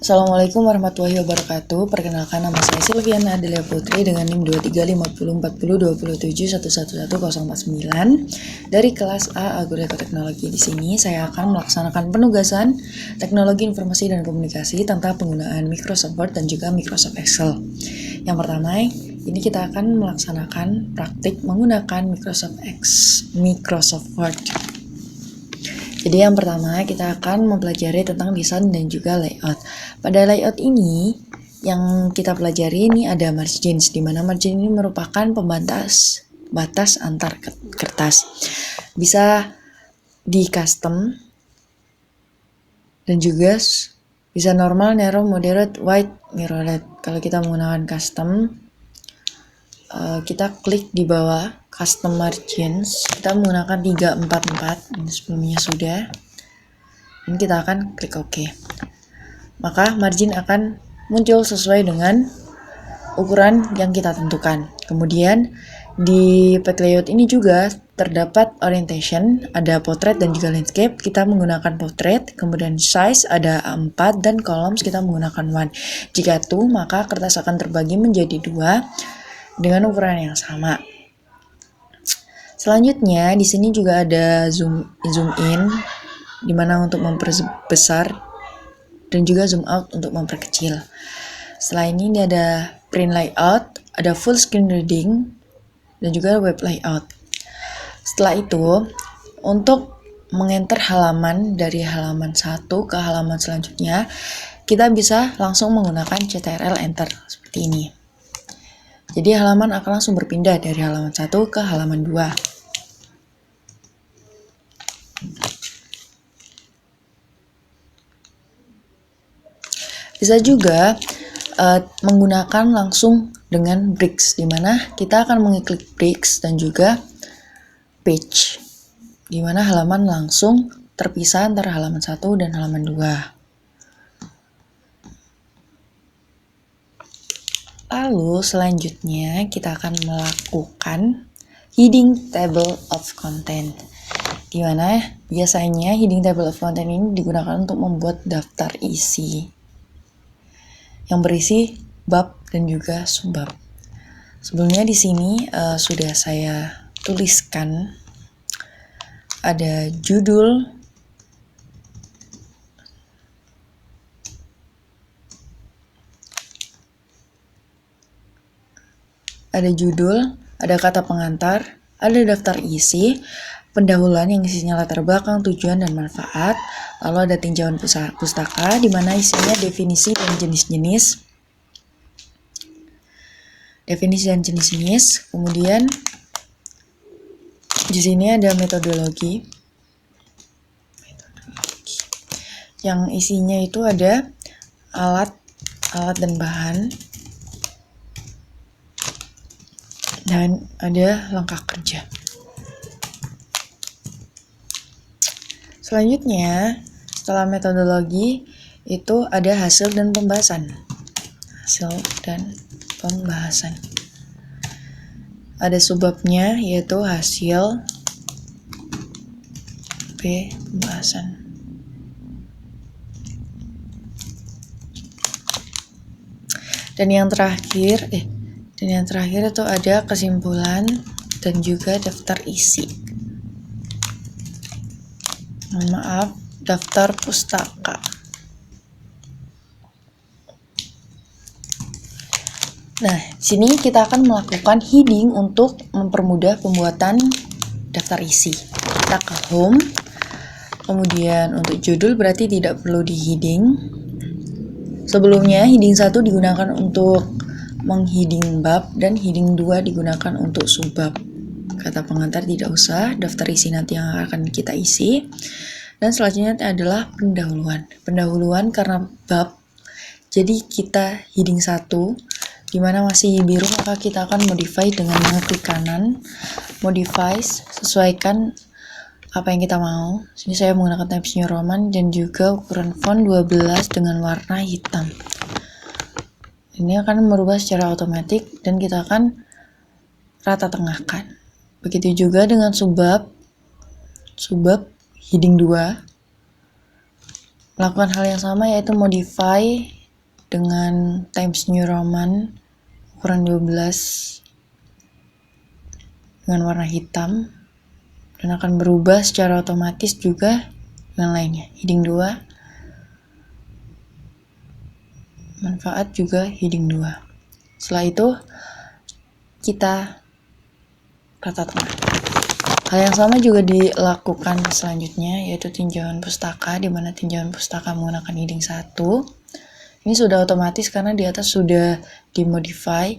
Assalamualaikum warahmatullahi wabarakatuh. Perkenalkan, nama saya Silviana Adelia Putri dengan NIM 2350402027111049 dari kelas A Agroekoteknologi. Di sini saya akan melaksanakan penugasan Teknologi Informasi dan Komunikasi tentang penggunaan Microsoft Word dan juga Microsoft Excel. Yang pertama, ini kita akan melaksanakan praktik menggunakan Microsoft Word. Jadi yang pertama kita akan mempelajari tentang desain dan juga layout. Pada layout ini yang kita pelajari ini ada margins, di mana margin ini merupakan batas antar kertas. Bisa di custom dan juga bisa normal, narrow, moderate, wide, mirrored. Kalau kita menggunakan custom, kita klik di bawah custom margins, kita menggunakan 344, ini sebelumnya sudah, dan kita akan klik OK. Maka margin akan muncul sesuai dengan ukuran yang kita tentukan. Kemudian di path layout ini juga terdapat orientation, ada portrait dan juga landscape, kita menggunakan portrait. Kemudian size ada 4 dan columns kita menggunakan 1. Jika true, maka kertas akan terbagi menjadi 2 dengan ukuran yang sama. Selanjutnya di sini juga ada zoom in, dimana untuk memperbesar dan juga zoom out untuk memperkecil. Setelah ini ada print layout, ada full screen reading, dan juga web layout. Setelah itu, untuk mengenter halaman dari halaman 1 ke halaman selanjutnya, kita bisa langsung menggunakan CTRL enter seperti ini. Jadi halaman akan langsung berpindah dari halaman 1 ke halaman 2. Bisa juga menggunakan langsung dengan bricks, di mana kita akan mengklik bricks dan juga page, di mana halaman langsung terpisah antara halaman 1 dan halaman 2. Lalu selanjutnya kita akan melakukan hiding table of content, di mana biasanya hiding table of content ini digunakan untuk membuat daftar isi yang berisi bab dan juga subbab. Sebelumnya di sini sudah saya tuliskan, ada judul, ada kata pengantar, ada daftar isi, pendahuluan yang isinya latar belakang, tujuan, dan manfaat. Lalu ada tinjauan pustaka, di mana isinya definisi dan jenis-jenis. Kemudian di sini ada metodologi. Yang isinya itu ada alat dan bahan, dan ada langkah kerja. Selanjutnya, setelah metodologi itu ada hasil dan pembahasan. Ada subbabnya, yaitu hasil, pembahasan. Dan yang terakhir itu ada kesimpulan dan juga daftar isi. Daftar pustaka. Nah, sini kita akan melakukan heading untuk mempermudah pembuatan daftar isi. Kita ke home, kemudian untuk judul berarti tidak perlu di heading. Sebelumnya heading 1 digunakan untuk mengheading bab dan heading 2 digunakan untuk subbab. Kata pengantar tidak usah, daftar isi nanti yang akan kita isi. Dan selanjutnya adalah pendahuluan karena bab, jadi kita heading 1, di mana masih biru, maka kita akan modify dengan mengklik kanan, modify, sesuaikan apa yang kita mau. Sini saya menggunakan Times New Roman dan juga ukuran font 12 dengan warna hitam. Ini akan merubah secara otomatis dan kita akan rata tengahkan. Begitu juga dengan subbab heading 2. melakukan hal yang sama, yaitu modify dengan Times New Roman ukuran 12 dengan warna hitam, dan akan berubah secara otomatis juga dengan lainnya. Heading 2, manfaat juga heading 2. Setelah itu kita rata tengah. Hal yang sama juga dilakukan selanjutnya, yaitu tinjauan pustaka, di mana tinjauan pustaka menggunakan heading 1. Ini sudah otomatis karena di atas sudah dimodify.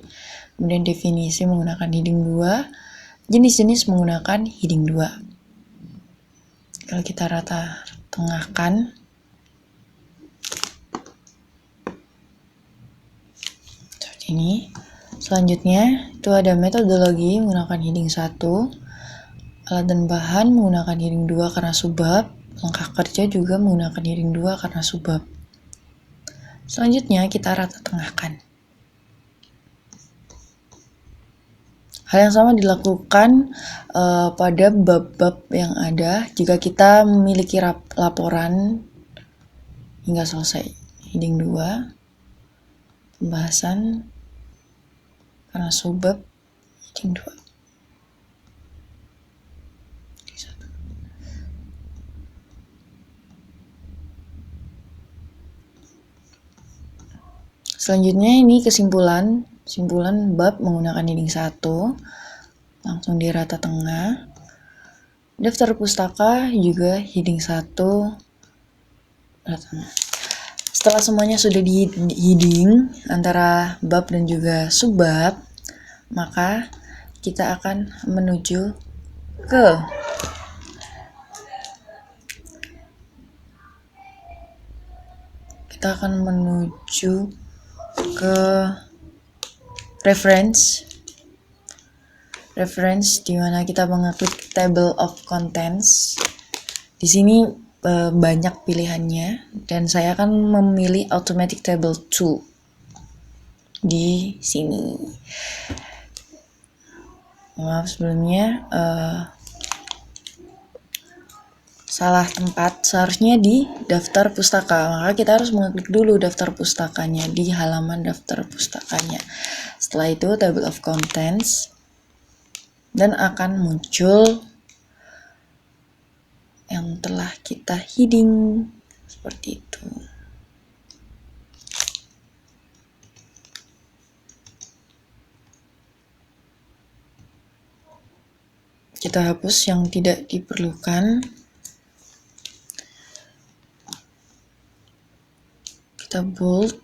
Kemudian definisi menggunakan heading 2, jenis-jenis menggunakan heading 2. Kalau kita rata tengahkan, seperti ini. Selanjutnya itu ada metodologi menggunakan heading 1, alat dan bahan menggunakan heading 2 karena subbab, langkah kerja juga menggunakan heading 2 karena subbab. Selanjutnya kita rata tengahkan. Hal yang sama dilakukan pada bab-bab yang ada jika kita memiliki laporan hingga selesai. Heading 2, pembahasan karena subbab, heading 2. Selanjutnya ini kesimpulan bab menggunakan heading 1, langsung di rata tengah. Daftar pustaka juga heading 1, rata tengah. Setelah semuanya sudah di heading antara bab dan juga subbab, maka kita akan menuju ke reference di mana kita mengeklik table of contents. Di sini banyak pilihannya dan saya akan memilih automatic table 2 di sini. Maaf sebelumnya salah tempat, seharusnya di daftar pustaka, maka kita harus mengeklik dulu daftar pustakanya di halaman daftar pustakanya. Setelah itu table of contents, dan akan muncul yang telah kita heading seperti itu. Kita hapus yang tidak diperlukan. Kita bold.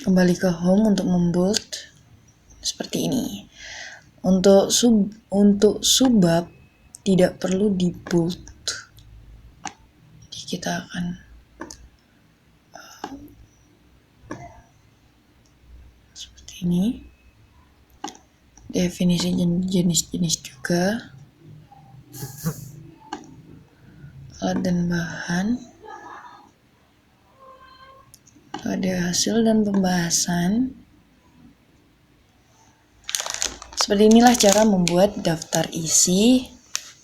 Kembali ke home untuk membold seperti ini. Untuk subbab tidak perlu di bold. Jadi kita akan seperti ini. Definisi jenis-jenis juga. Alat dan bahan. Ada hasil dan pembahasan. Seperti inilah cara membuat daftar isi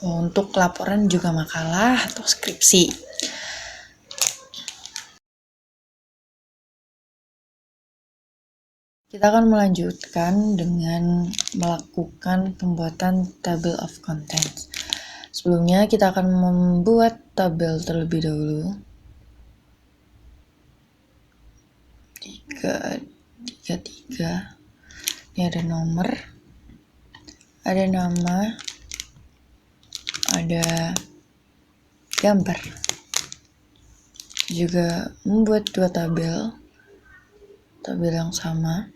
untuk laporan juga makalah atau skripsi. Kita akan melanjutkan dengan melakukan pembuatan table of contents. Sebelumnya kita akan membuat tabel terlebih dahulu. 3. Ini ada nomor, ada nama, ada gambar. Juga membuat 2 tabel yang sama.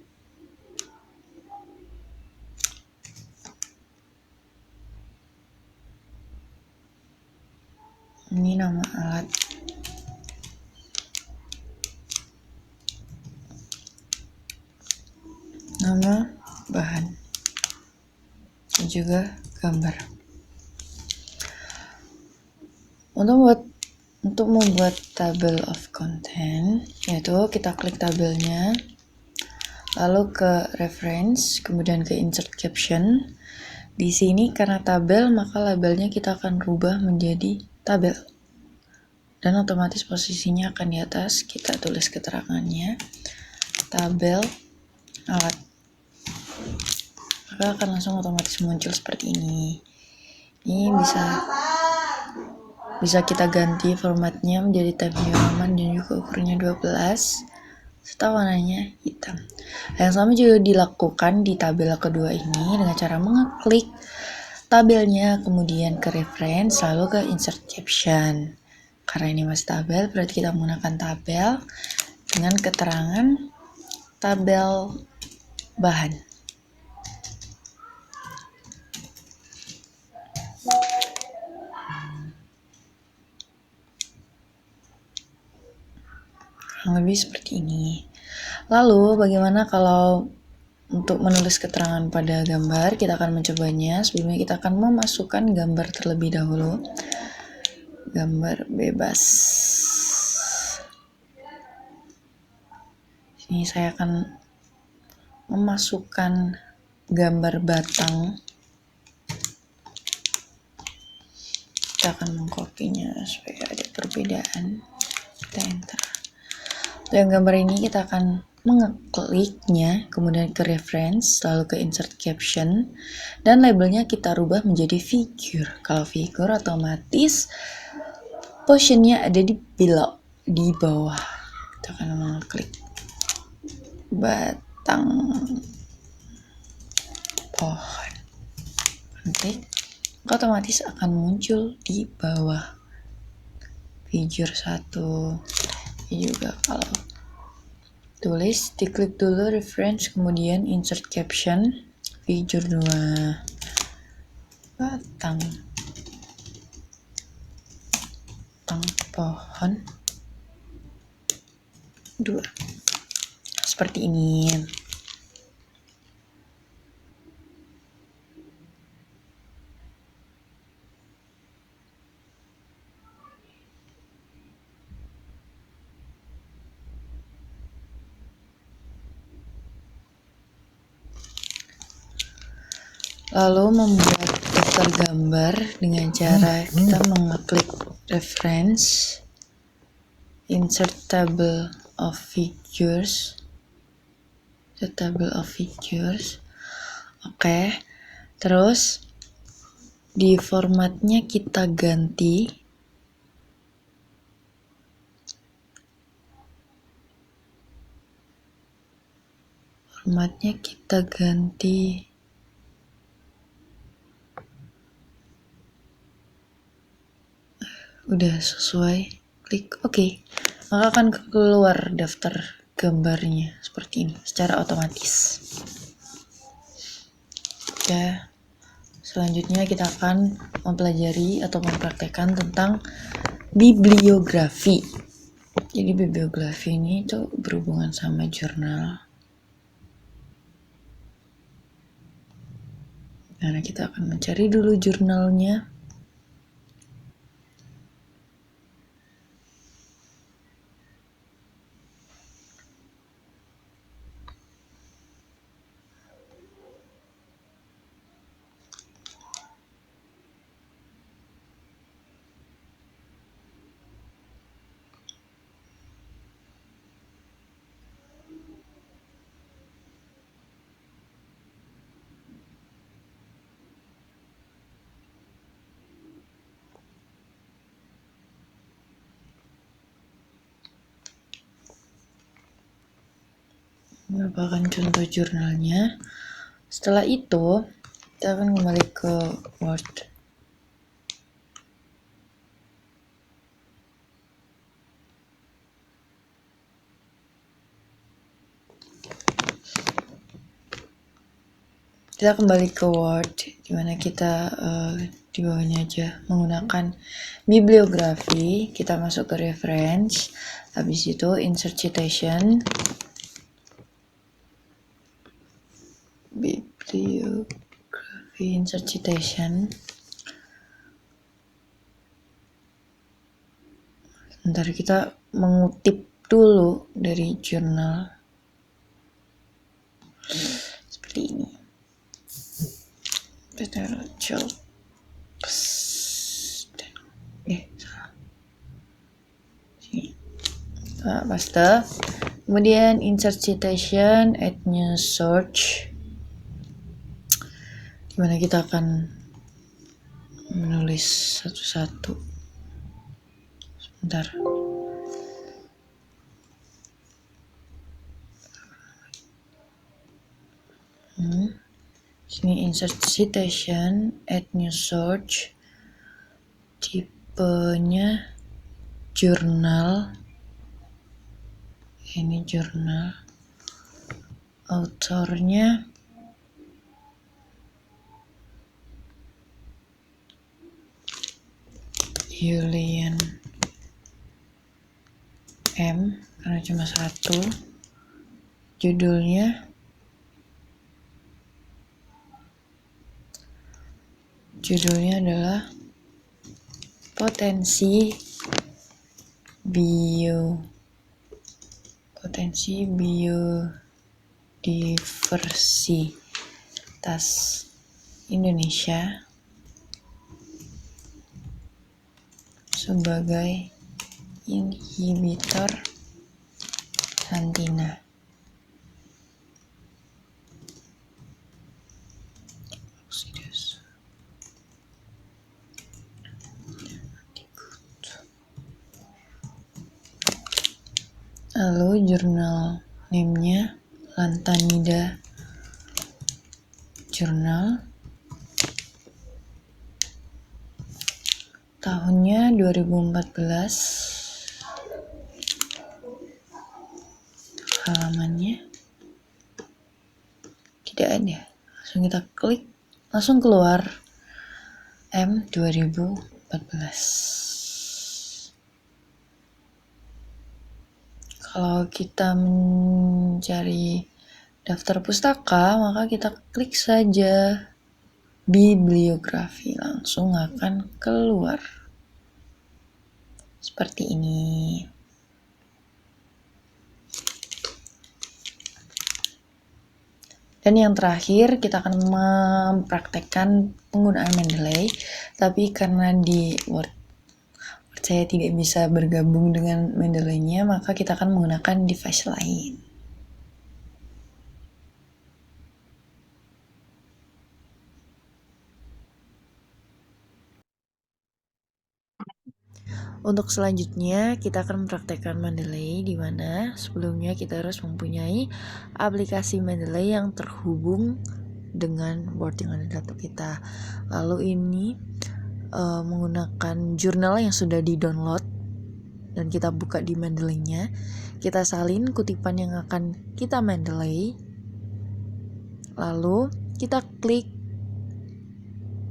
Ini nama alat. Nama bahan. Dan juga gambar. Untuk membuat table of content, yaitu kita klik tabelnya, lalu ke reference, kemudian ke insert caption. Di sini karena tabel, maka labelnya kita akan rubah menjadi tabel. Dan otomatis posisinya akan di atas, kita tulis keterangannya, tabel alat. Maka akan langsung otomatis muncul seperti ini. Ini bisa kita ganti formatnya menjadi Times New Roman dan juga ukurannya 12 serta warnanya hitam. Yang sama juga dilakukan di tabel kedua ini dengan cara mengeklik tabelnya, kemudian ke reference, lalu ke insert caption. Karena ini masih tabel, berarti kita menggunakan tabel dengan keterangan tabel bahan. Kurang lebih seperti ini. Lalu bagaimana kalau untuk menulis keterangan pada gambar? Kita akan mencobanya. Sebelumnya kita akan memasukkan gambar terlebih dahulu. Gambar bebas. Ini saya akan memasukkan gambar batang. Kita akan mengkopinya supaya ada perbedaan. Kita enter. Yang gambar ini kita akan mengekliknya, kemudian ke reference, lalu ke insert caption, dan labelnya kita rubah menjadi figure. Kalau figure otomatis positionnya ada di bawah. Kita akan mengeklik batang pohon, klik, otomatis akan muncul di bawah figure 1. Ini juga kalau tulis, diklik dulu reference, kemudian insert caption, figure 2, batang pohon 2. Seperti ini. Lalu membuat daftar gambar dengan cara kita mengeklik reference, insert table of figures, Oke. Terus di formatnya kita ganti udah sesuai, klik OK, maka akan keluar daftar gambarnya seperti ini secara otomatis. Ya, selanjutnya kita akan mempelajari atau mempraktekkan tentang bibliografi. Jadi bibliografi ini itu berhubungan sama jurnal. Karena kita akan mencari dulu jurnalnya. Merupakan contoh jurnalnya. Setelah itu kita akan kembali ke Word. Kita kembali ke Word, dimana kita di bawahnya aja menggunakan bibliografi. Kita masuk ke reference, habis itu insert citation, bibliografi, insert citation. Bentar, kita mengutip dulu dari jurnal. seperti ini. Salah. Sini. Paste. Kemudian insert citation, add new search. Dimana kita akan menulis satu-satu. Sebentar. Sini insert citation, add new search. Tipenya jurnal. Ini jurnal. Autornya Julian M, karena cuma satu. Judulnya adalah potensi biodiversitas Indonesia sebagai inhibitor santina. Lalu jurnal name-nya Lantanida Jurnal. Tahunnya 2014. Halamannya tidak ada. Langsung kita klik, langsung keluar M 2014. Kalau kita mencari daftar pustaka, maka kita klik saja bibliografi, langsung akan keluar seperti ini. Dan yang terakhir, kita akan mempraktekkan penggunaan Mendeley, tapi karena di Word saya tidak bisa bergabung dengan Mendeley-nya, maka kita akan menggunakan device lain. Untuk selanjutnya, kita akan mempraktekkan Mendeley, di mana sebelumnya kita harus mempunyai aplikasi Mendeley yang terhubung dengan Word yang ada di laptop kita. Lalu ini menggunakan jurnal yang sudah di-download dan kita buka di Mendeley-nya. Kita salin kutipan yang akan kita Mendeley. Lalu kita klik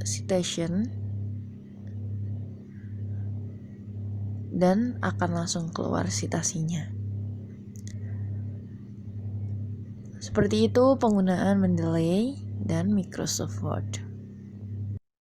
citation dan akan langsung keluar citasinya. Seperti itu penggunaan Mendeley dan Microsoft Word.